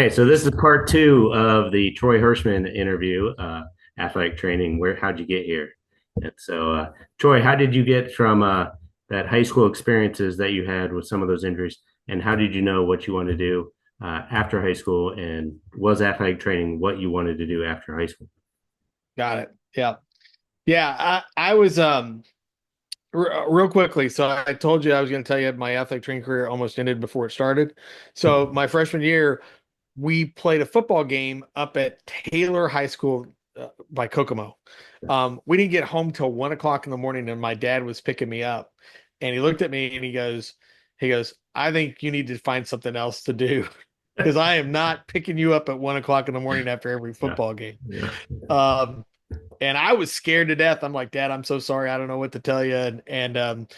Okay, so this is part two of the Troy Hershman interview, athletic training. How'd you get here? And so, Troy, how did you get from that high school experiences that you had with some of those injuries, and how did you know what you wanted to do after high school? And was athletic training what you wanted to do after high school? Got it. Yeah. Yeah. I was, real quickly. So I told you I was going to tell you my athletic training career almost ended before it started. So my freshman year, we played a football game up at Taylor High School by Kokomo. We didn't get home till 1 o'clock in the morning, and my dad was picking me up, and he looked at me and he goes, I think you need to find something else to do because I am not picking you up at 1 o'clock in the morning after every Yeah, football game. yeah, Um, and I was scared to death. I'm like, Dad, I'm so sorry. I don't know what to tell you. And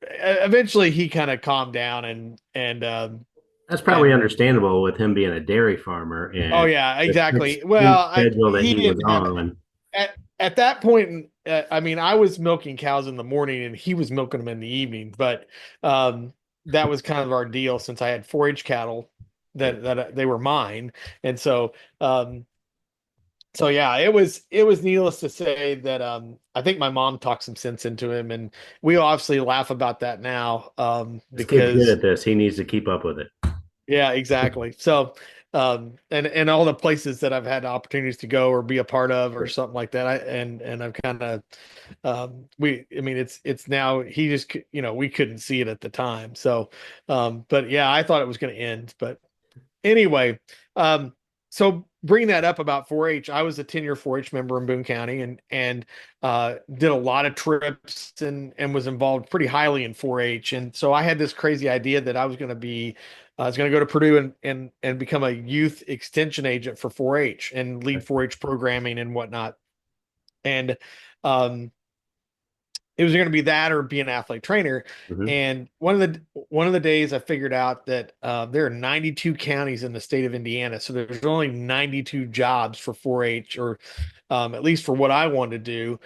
eventually he kind of calmed down that's probably and understandable with him being a dairy farmer oh and yeah, the exactly. Well, strict schedule that he he was didn't have on. at that point. I mean, I was milking cows in the morning and he was milking them in the evening, but um, that was kind of our deal since I had 4-H cattle that they were mine, and so yeah, it was needless to say that I think my mom talked some sense into him, and we obviously laugh about that now This kid's good because at this. He needs to keep up with it. yeah, exactly. So and all the places that I've had opportunities to go or be a part of or something like that, and I've kind of we I mean it's now he just we couldn't see it at the time. So but yeah, I thought it was going to end, but anyway, so bring that up about 4-H. I was a 10-year 4-H member in Boone County and did a lot of trips and was involved pretty highly in 4-H. And so I had this crazy idea that I was going to go to Purdue and become a youth extension agent for 4-H and lead 4-H programming and whatnot. And um, it was going to be that or be an athlete trainer. Mhm. And one of the days I figured out that there are 92 counties in the state of Indiana, so there's only 92 jobs for 4-H, or at least for what I wanted to do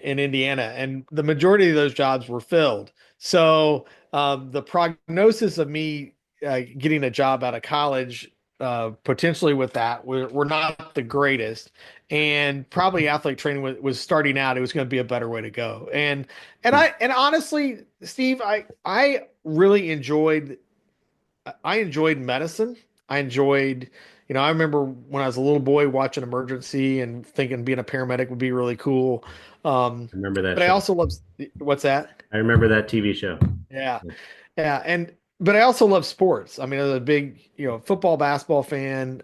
in Indiana, and the majority of those jobs were filled. So the prognosis of me getting a job out of college, potentially with that, were not the greatest, and probably athlete training was starting out. It was going to be a better way to go, and honestly, Steve, I really enjoyed medicine. I enjoyed, I remember when I was a little boy watching Emergency and thinking being a paramedic would be really cool. Um, I remember that but I show. also love what's that? I remember that TV show. Yeah, yeah, and but I also love sports. I mean, I was a big, football, basketball fan,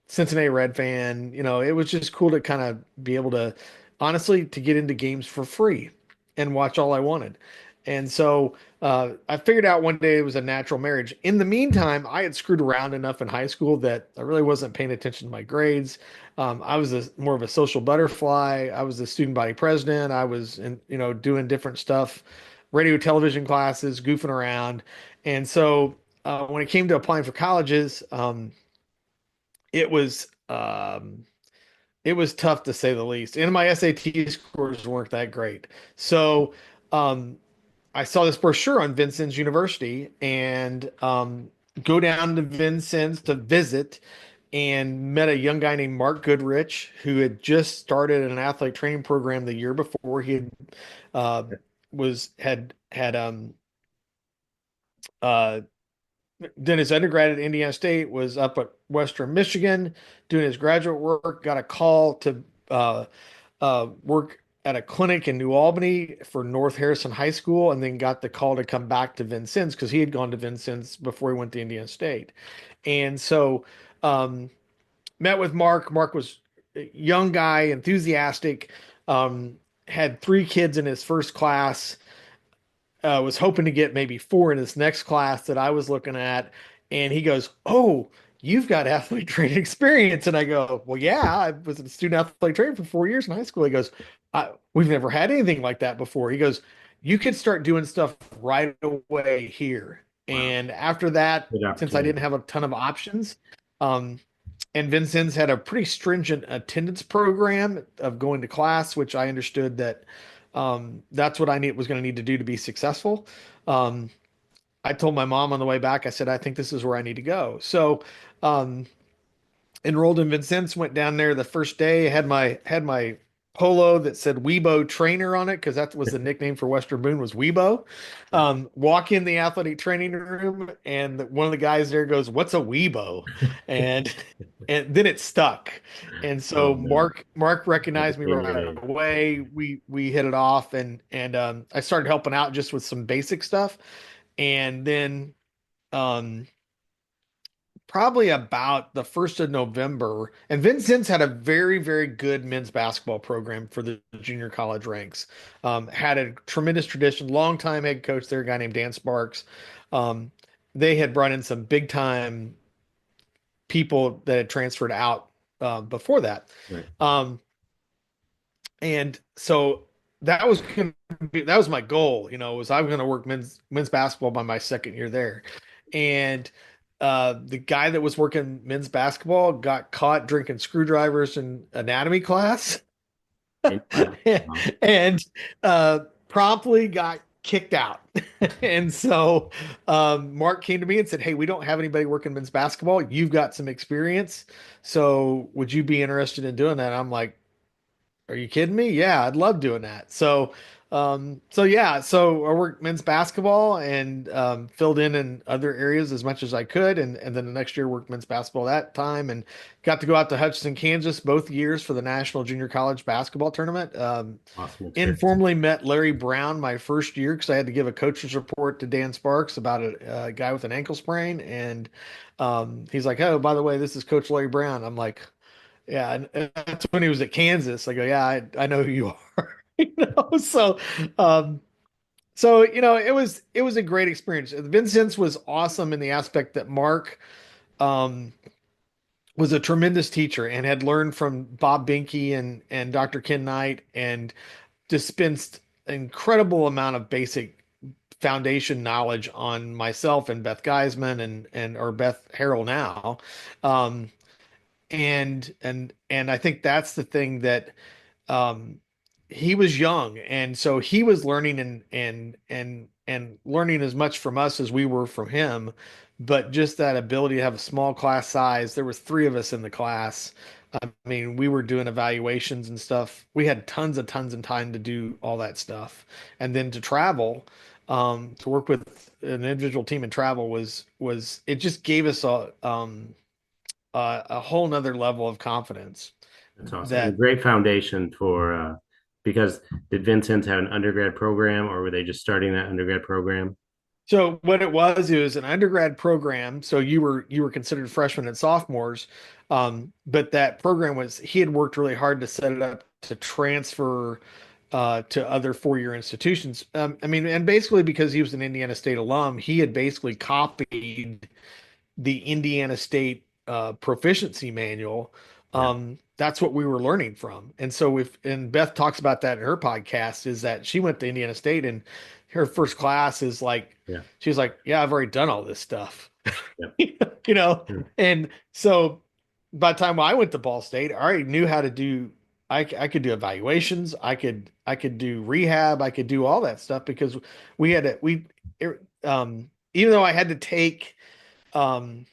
Cincinnati Red fan. It was just cool to kind of be able to, honestly, to get into games for free and watch all I wanted. And so I figured out one day it was a natural marriage. In the meantime, I had screwed around enough in high school that I really wasn't paying attention to my grades. I was more of a social butterfly. I was the student body president. I was, doing different stuff, radio, television classes, goofing around. And so when it came to applying for colleges, it was um, it was tough to say the least. And my SAT scores weren't that great. So um, I saw this brochure on Vincennes University and go down to Vincennes to visit and met a young guy named Mark Goodrich who had just started an athlete training program the year before. He had uh, was had uh, did his undergrad at Indiana State, was up at Western Michigan doing his graduate work, got a call to work at a clinic in New Albany for North Harrison High School, and then got the call to come back to Vincennes because he had gone to Vincennes before he went to Indiana State. And so um, met with Mark. Mark was a young guy, enthusiastic, um, had 3 kids in his first class, was hoping to get maybe 4 in this next class that I was looking at. And he goes, "Oh, you've got athlete training experience." And I go, "Well, yeah, I was a student athlete trainer for 4 years in high school." He goes, "We've never had anything like that before." He goes, "You could start doing stuff right away here." Wow, And after that, good since I didn't opportunity. have a ton of options, um, and Vincennes had a pretty stringent attendance program of going to class, which I understood that that's what I need was going to need to do to be successful. Um, I told my mom on the way back, I said, I think this is where I need to go. So, um, enrolled in Vincennes, went down there the first day, had my polo that said WEBO trainer on it because that was the nickname for Western Boone was WEBO. Walk in the athletic training room and one of the guys there goes, "What's a WEBO?" And and then it stuck. And so Oh no, Mark that recognized me became your right name. away. We hit it off and I started helping out just with some basic stuff. And then um probably about the 1st of November. And Vincennes had a very, very good men's basketball program for the junior college ranks. Had a tremendous tradition, longtime head coach there, a guy named Dan Sparks. Um, they had brought in some big time people that had transferred out before that. Right. Um, and so that was my goal, was I'm going to work men's basketball by my second year there. And the guy that was working men's basketball got caught drinking screwdrivers in anatomy class Wow. and promptly got kicked out. And so Mark came to me and said, "Hey, we don't have anybody working men's basketball. You've got some experience. So would you be interested in doing that?" I'm like, "Are you kidding me? Yeah, I'd love doing that." So yeah, so I worked men's basketball and filled in other areas as much as I could, and then the next year worked men's basketball that time, and got to go out to Hutchinson, Kansas, both years for the National Junior College Basketball Tournament. Awesome experience. Informally met Larry Brown my first year because I had to give a coach's report to Dan Sparks about a guy with an ankle sprain, and he's like, "Oh, by the way, this is Coach Larry Brown." I'm like, yeah, and that's when he was at Kansas. I go, yeah, I know who you are. Um, it was a great experience. Vincennes was awesome in the aspect that Mark um was a tremendous teacher and had learned from Bob Binky and Dr. Ken Knight and dispensed an incredible amount of basic foundation knowledge on myself and Beth Geisman and or Beth Harrell now. Um, and I think that's the thing that um he was young and so he was learning and learning as much from us as we were from him, but just that ability to have a small class size. There was three of us in the class. I mean, we were doing evaluations and stuff. We had tons of time to do all that stuff, and then to travel, to work with an individual team and travel was it just gave us a whole nother level of confidence That's awesome. And a that great foundation for because did Vincent have an undergrad program or were they just starting that undergrad program? so what it was an undergrad program. So you were considered freshmen and sophomores. But that program was he had worked really hard to set it up to transfer to other four-year institutions. I mean, and basically because he was an Indiana State alum, he had basically copied the Indiana State proficiency manual. Yeah. That's what we were learning from. And so if and Beth talks about that in her podcast, is that she went to Indiana State and her first class is like Yeah. she's like, "Yeah, I've already done all this stuff." Yeah. You know, Yeah. and so by the time I went to Ball State, I already knew how to do I could do evaluations, I could do rehab, I could do all that stuff because we had a we even though um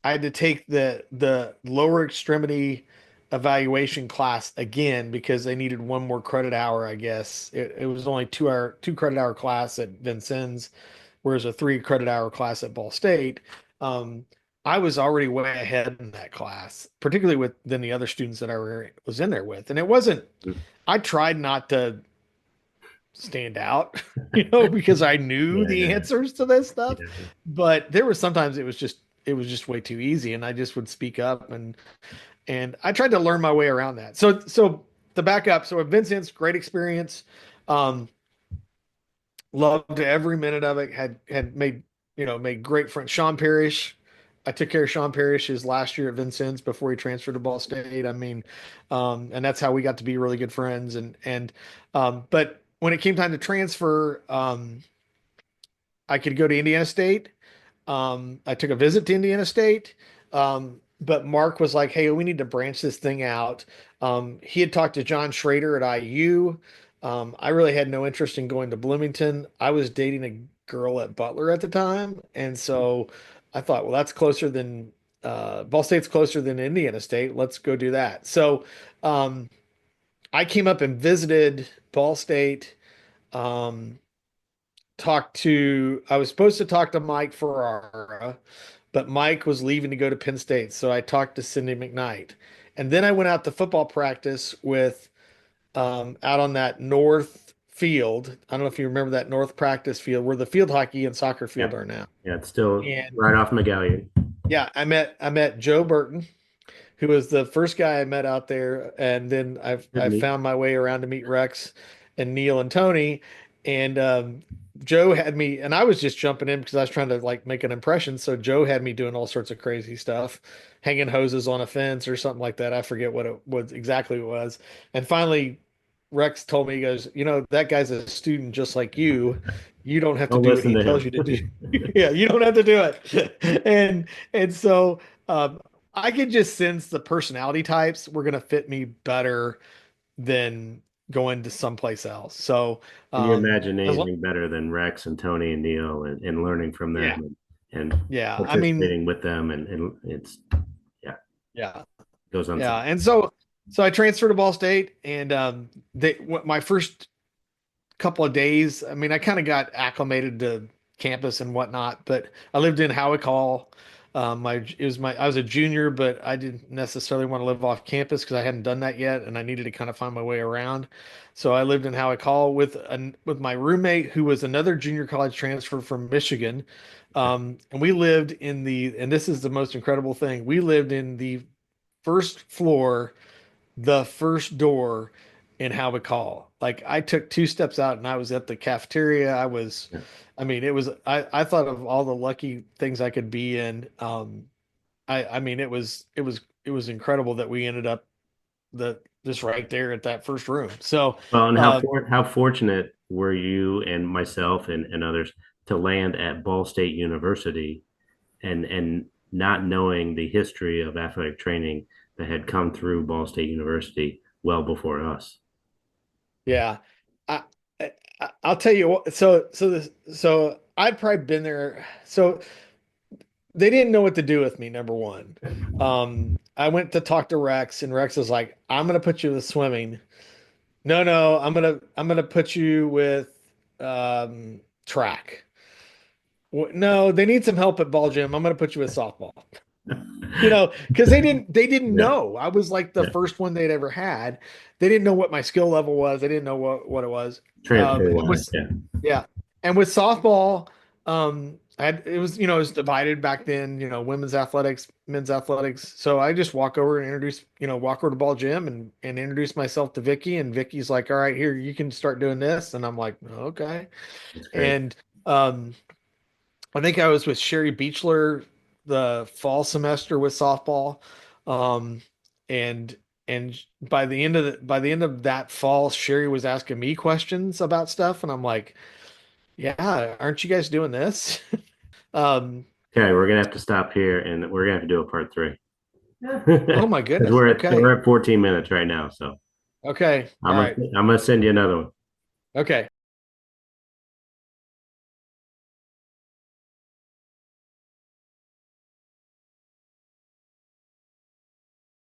I had to take the lower extremity evaluation class again because they needed one more credit hour, I guess. It was only 2 credit hour class at Vincennes, whereas a 3 credit hour class at Ball State. Um, I was already way ahead in that class, particularly with than the other students that was in there with. And it wasn't, I tried not to stand out, because I knew Yeah. the Yeah. answers to this stuff. Yeah. But there were sometimes it was just way too easy, and I just would speak up and I tried to learn my way around that. So to back up, so at Vincent's great experience, um, loved every minute of it. Had made great friends. Sean Parrish, I took care of Sean Parrish his last year at Vincennes before he transferred to Ball State. I mean, and that's how we got to be really good friends. But when it came time to transfer, I could go to Indiana State. I took a visit to Indiana State. But Mark was like, "Hey, we need to branch this thing out." He had talked to John Schrader at IU. I really had no interest in going to Bloomington. I was dating a girl at Butler at the time. And so I thought, well, that's closer than Ball State's closer than Indiana State. Let's go do that. So um, I came up and visited Ball State. Um, I was supposed to talk to Mike Ferrara, but Mike was leaving to go to Penn State. So I talked to Cindy McKnight. And then I went out to football practice with out on that north field. I don't know if you remember that north practice field where the field hockey and soccer Yeah. field are now. Yeah, it's still And right off McGallion. yeah, I met Joe Burton, who was the first guy I met out there, and then Good I meet. found my way around to meet Rex and Neil and Tony, and Joe had me, and I was just jumping in because I was trying to like make an impression. So Joe had me doing all sorts of crazy stuff, hanging hoses on a fence or something like that. I forget what it was exactly it was, and finally. Rex told me, he goes, that guy's a student just like you. You don't have to Don't do what listen he to tells him. you to do. Yeah, you don't have to do it. And so I could just sense the personality types were going to fit me better than going to someplace else. So, Can you imagine as long, anything better than Rex and Tony and Neil and learning from yeah, them and yeah. I mean, participating with them and it's yeah, yeah, goes on. yeah. And so I transferred to Ball State, and my first couple of days, I mean, I kind of got acclimated to campus and whatnot, but I lived in Howick Hall. I was a junior, but I didn't necessarily want to live off campus because I hadn't done that yet, and I needed to kind of find my way around. So I lived in Howick Hall with my roommate, who was another junior college transfer from Michigan, and we lived and this is the most incredible thing, we lived in the first floor, the first door in Howick Hall. Like I took two steps out and I was at the cafeteria. Yeah. I mean, I thought of all the lucky things I could be in. I mean, it was incredible that we ended up just right there at that first room. So, Well, and uh, how fortunate were you and myself and others to land at Ball State University and not knowing the history of athletic training that had come through Ball State University well before us. yeah, I, I'll tell you what. So I'd probably been there. So they didn't know what to do with me, number one. I went to talk to Rex, and Rex was like, "I'm gonna put you with swimming." No, no, I'm gonna put you with track. No, they need some help at ball gym. I'm gonna put you with softball. Because they didn't Yeah, know. I was like the yeah. first one they'd ever had. They didn't know what my skill level was. They didn't know what it was. Transfer And wise, with yeah. Yeah, and with softball, it was divided back then. Women's athletics, men's athletics. So I just walk over to ball gym and introduce myself to Vicky, and Vicky's like, "All right, here you can start doing this," and I'm like, "Okay." That's great. And um, I think I was with Sherry Beechler the fall semester with softball. Um, and by the end of that fall, Sherry was asking me questions about stuff, and I'm like, yeah, aren't you guys doing this? Um, Okay, we're gonna have to stop here and we're gonna have to do a part three. oh my Because goodness. we're Okay. at 14 minutes right now. So Okay. All right. I'm gonna send you another one. Okay.